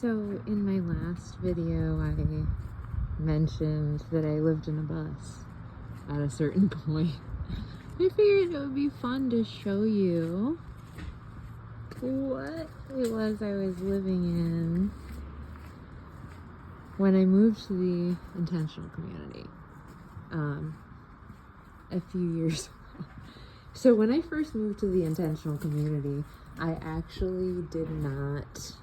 So in my last video, I mentioned that I lived in a bus at a certain point. I figured it would be fun to show you what it was I was living in when I moved to the intentional community a few years ago. So when I first moved to the intentional community, I actually did not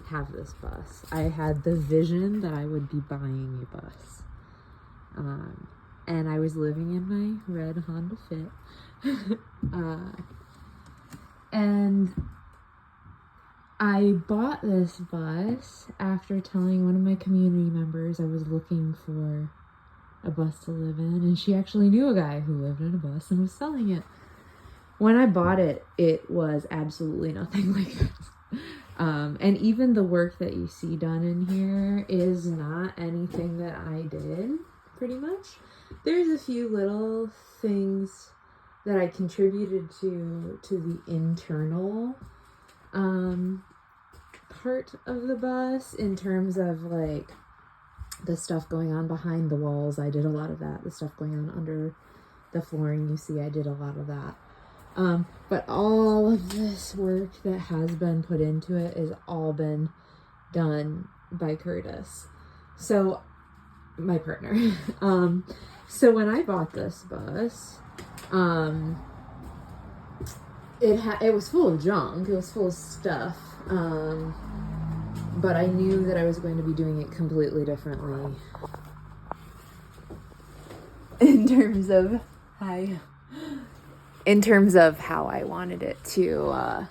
have this bus. I had the vision that I would be buying a bus. And I was living in my red Honda Fit. And I bought this bus after telling one of my community members I was looking for a bus to live in, and she actually knew a guy who lived in a bus and was selling it. When I bought it, it was absolutely nothing like this. And even the work that you see done in here is not anything that I did, pretty much. There's a few little things that I contributed to the internal part of the bus, in terms of like the stuff going on behind the walls. I did a lot of that. The stuff going on under the flooring you see, I did a lot of that. But all of this work that has been put into it has all been done by Curtis, so my partner. So when I bought this bus, it was full of junk. It was full of stuff. But I knew that I was going to be doing it completely differently in terms of how I wanted it to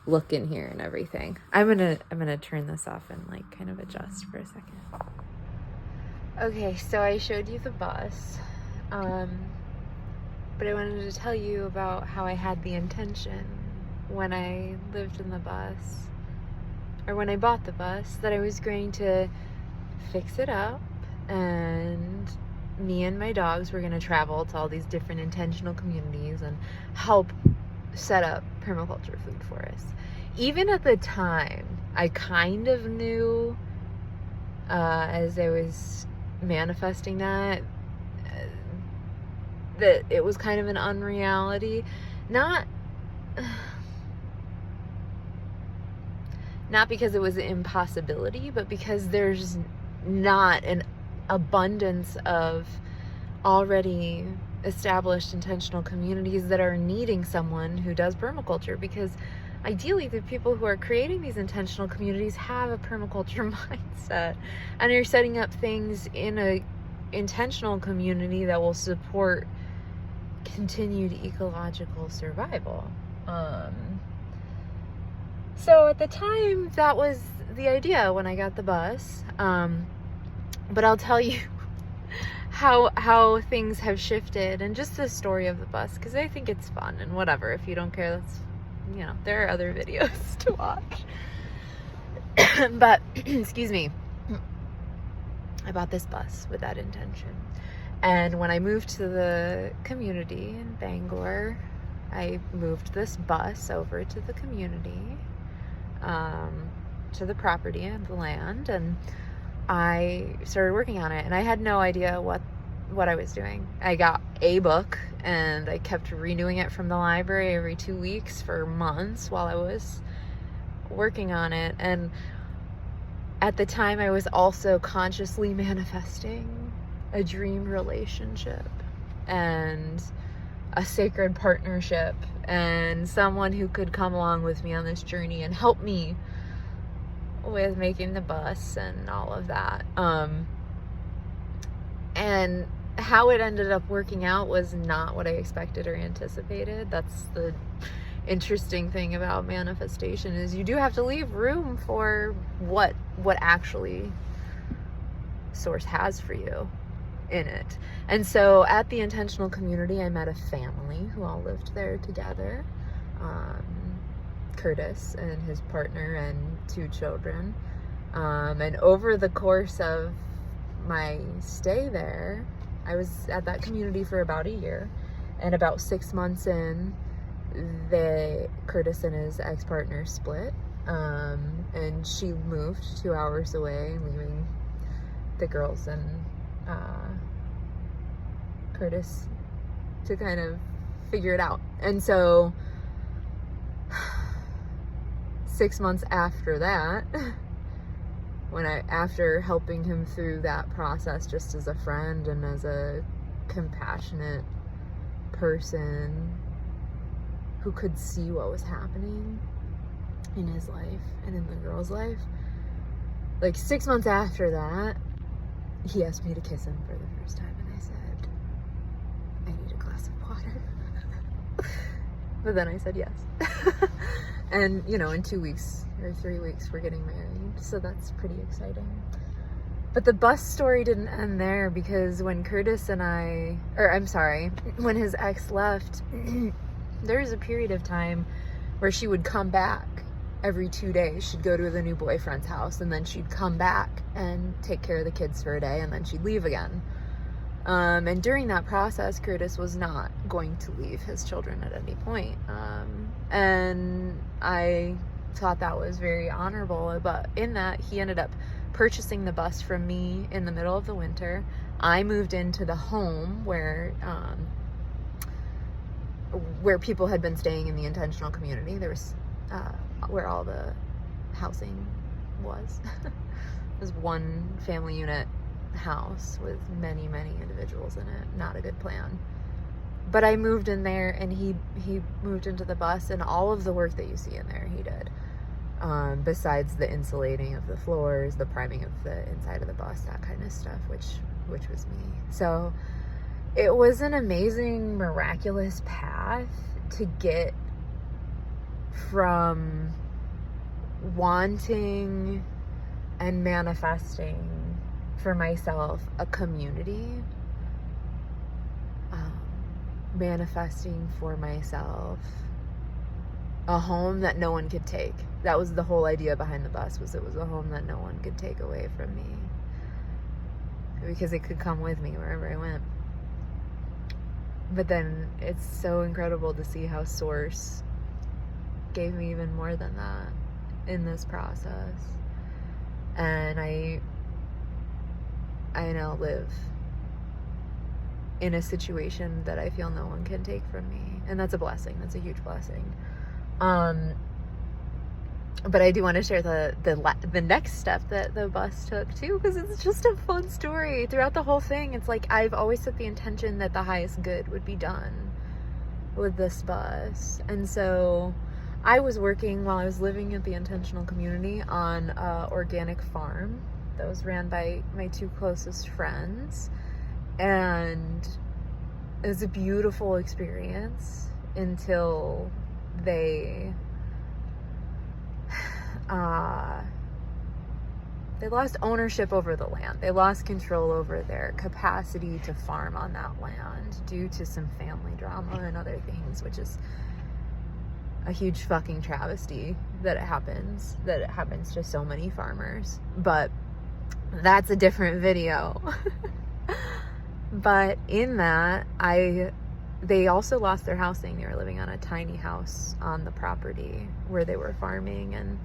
look in here and everything. I'm gonna turn this off and like kind of adjust for a second. Okay, so I showed you the bus, but I wanted to tell you about how I had the intention when I lived in the bus, or when I bought the bus, that I was going to fix it up, and me and my dogs were going to travel to all these different intentional communities and help set up permaculture food forests. Even at the time, I kind of knew, as I was manifesting that it was kind of an unreality. Not because it was an impossibility, but because there's not an abundance of already established intentional communities that are needing someone who does permaculture, because ideally the people who are creating these intentional communities have a permaculture mindset and are setting up things in a intentional community that will support continued ecological survival. So at the time, that was the idea when I got the bus. But I'll tell you how things have shifted, and just the story of the bus, because I think it's fun. And whatever, if you don't care, that's, there are other videos to watch. But excuse me, I bought this bus with that intention. And when I moved to the community in Bangor, I moved this bus over to the community, to the property and the land, and I started working on it, and I had no idea what I was doing. I got a book, and I kept renewing it from the library every 2 weeks for months while I was working on it. And at the time, I was also consciously manifesting a dream relationship and a sacred partnership and someone who could come along with me on this journey and help me with making the bus and all of that. And how it ended up working out was not what I expected or anticipated. That's the interesting thing about manifestation, is you do have to leave room for what actually Source has for you in it. And so at the intentional community, I met a family who all lived there together. Curtis and his partner and 2 children. And over the course of my stay there, I was at that community for about a year, and about 6 months in, Curtis and his ex-partner split, And she moved 2 hours away, leaving the girls and Curtis to kind of figure it out. And so 6 months after that, after helping him through that process just as a friend and as a compassionate person who could see what was happening in his life and in the girl's life, like 6 months after that, he asked me to kiss him for the first time, and I said, I need a glass of water. But then I said yes. And in 2 weeks or 3 weeks we're getting married, so that's pretty exciting. But the bus story didn't end there, because when when his ex left, there was a period of time where she would come back every 2 days. She'd go to the new boyfriend's house, and then she'd come back and take care of the kids for a day, and then she'd leave again. And during that process, Curtis was not going to leave his children at any point. And I thought that was very honorable, but in that, he ended up purchasing the bus from me in the middle of the winter. I moved into the home where people had been staying in the intentional community. There was where all the housing was. It was one family unit house with many, many individuals in it. Not a good plan. But I moved in there, and he moved into the bus, and all of the work that you see in there he did. Besides the insulating of the floors, the priming of the inside of the bus, that kind of stuff, which was me. So it was an amazing, miraculous path to get from wanting and manifesting for myself a community, manifesting for myself a home that no one could take. That was the whole idea behind the bus, was it was a home that no one could take away from me, because it could come with me wherever I went. But then it's so incredible to see how Source gave me even more than that in this process. And I now live in a situation that I feel no one can take from me. And that's a blessing. That's a huge blessing. But I do want to share the next step that the bus took too, because it's just a fun story. Throughout the whole thing, it's like I've always set the intention that the highest good would be done with this bus. And so I was working while I was living at the intentional community on an organic farm that was ran by my two closest friends. And it was a beautiful experience until they lost ownership over the land. They lost control over their capacity to farm on that land due to some family drama and other things, which is a huge fucking travesty that it happens to so many farmers. But that's a different video. But in that, they also lost their housing. They were living on a tiny house on the property where they were farming, and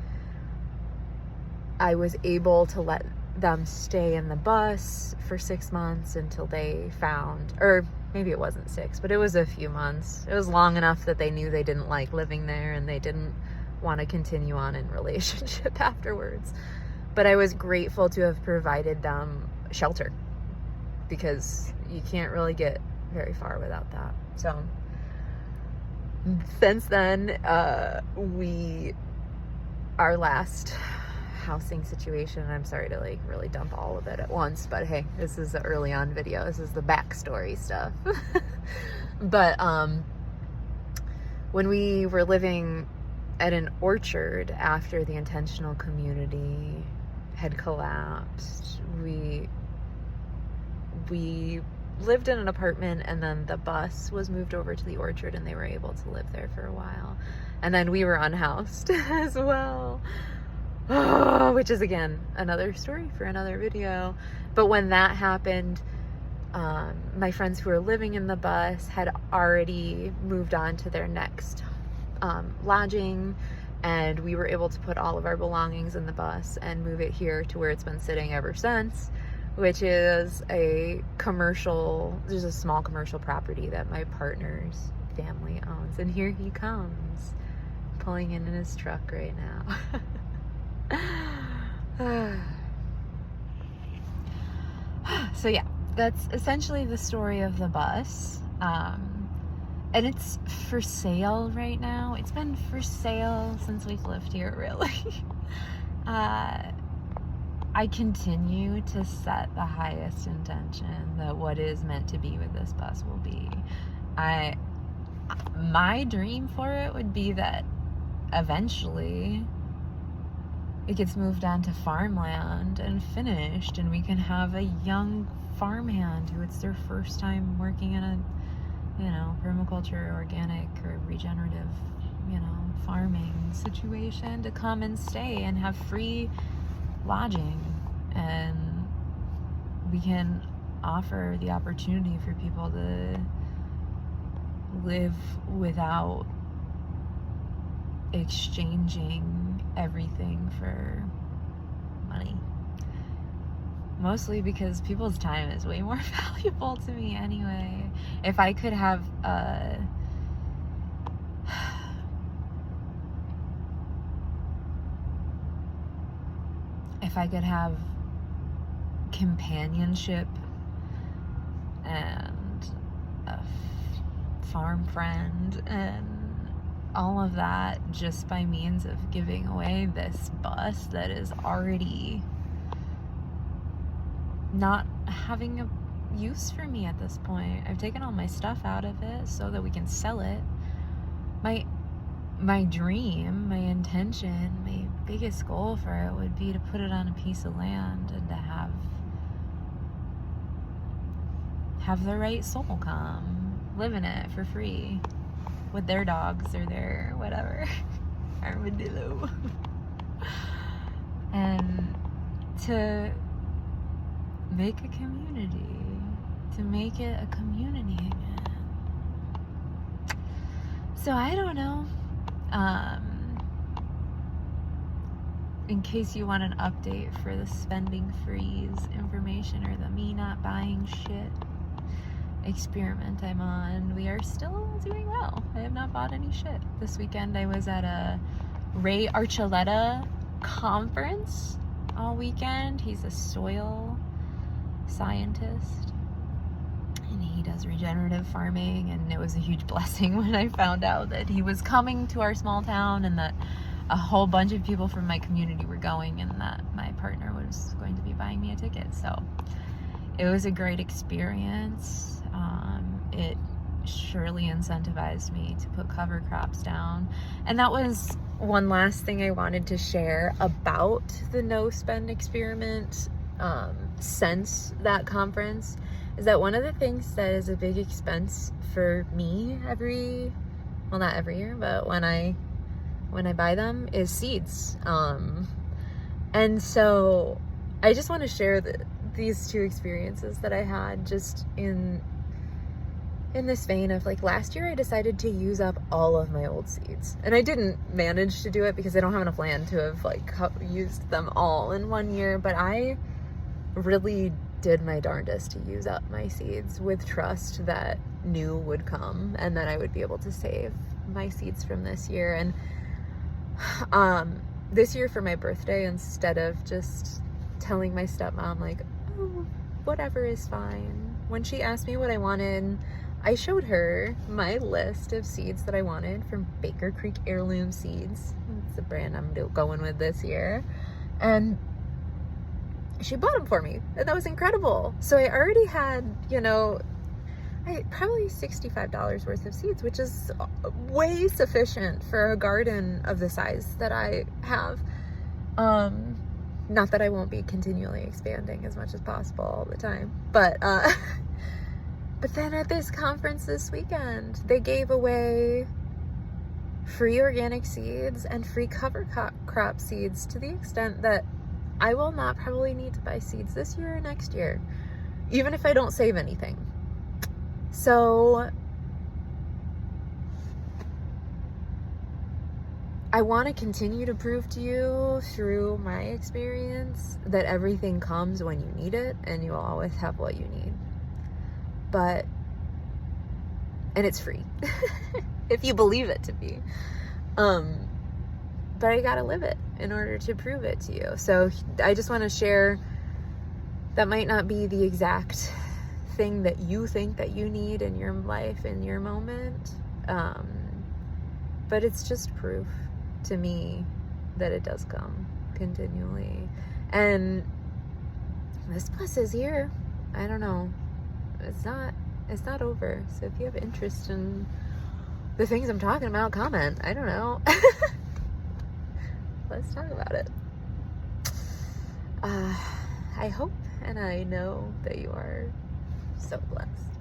I was able to let them stay in the bus for 6 months until they found, or maybe it wasn't 6, but it was a few months. It was long enough that they knew they didn't like living there and they didn't want to continue on in relationship afterwards. But I was grateful to have provided them shelter, because you can't really get very far without that. So since then, our last housing situation, I'm sorry to like really dump all of it at once, but hey, this is the early on video. This is the backstory stuff. But when we were living at an orchard after the intentional community had collapsed, we lived in an apartment, and then the bus was moved over to the orchard, and they were able to live there for a while. And then we were unhoused as well. Which is, again, another story for another video. But when that happened, my friends who were living in the bus had already moved on to their next lodging, And we were able to put all of our belongings in the bus and move it here to where it's been sitting ever since, which is a small commercial property that my partner's family owns. And here he comes, pulling in his truck right now. So yeah, that's essentially the story of the bus. And it's for sale right now. It's been for sale since we've lived here, really. I continue to set the highest intention that what is meant to be with this bus will be. My dream for it would be that eventually it gets moved on to farmland and finished, and we can have a young farmhand who it's their first time working in a, permaculture, organic, or regenerative, farming situation to come and stay and have free lodging. And we can offer the opportunity for people to live without exchanging everything for money. Mostly because people's time is way more valuable to me anyway. If I could have companionship and a farm friend and all of that just by means of giving away this bus that is already not having a use for me at this point. I've taken all my stuff out of it so that we can sell it. My dream, my intention, my biggest goal for it would be to put it on a piece of land and to have the right soul come live in it for free with their dogs or their whatever armadillo, and to make a community, to make it a community again. So I don't know. In case you want an update for the spending freeze information or the me not buying shit experiment I'm on, we are still doing well. I have not bought any shit. This weekend I was at a Ray Archuleta conference all weekend. He's a soil scientist and he does regenerative farming, and it was a huge blessing when I found out that he was coming to our small town and that a whole bunch of people from my community were going, and that my partner was going to be buying me a ticket. So it was a great experience. It surely incentivized me to put cover crops down. And that was one last thing I wanted to share about the no spend experiment since that conference, is that one of the things that is a big expense for me not every year, but when I buy them, is seeds. And so I just want to share these two experiences that I had just in this vein of, like, last year I decided to use up all of my old seeds, and I didn't manage to do it because I don't have enough land to have used them all in one year, but I really did my darndest to use up my seeds with trust that new would come and that I would be able to save my seeds from this year. And this year for my birthday, instead of just telling my stepmom like, oh, whatever is fine, when she asked me what I wanted, I showed her my list of seeds that I wanted from Baker Creek Heirloom Seeds. It's the brand I'm going with this year. And she bought them for me, and that was incredible. So I already had, probably $65 worth of seeds, which is way sufficient for a garden of the size that I have. Not that I won't be continually expanding as much as possible all the time, but then at this conference this weekend, they gave away free organic seeds and free cover crop seeds to the extent that I will not probably need to buy seeds this year or next year, even if I don't save anything. So I want to continue to prove to you through my experience that everything comes when you need it, and you'll always have what you need. And it's free if you believe it to be. But I gotta live it in order to prove it to you. So I just want to share, that might not be the exact thing that you think that you need in your life, in your moment. But it's just proof to me that it does come continually. And this bus is here. I don't know. It's not over. So if you have interest in the things I'm talking about, comment. I don't know. Let's talk about it. I hope and I know that you are so blessed.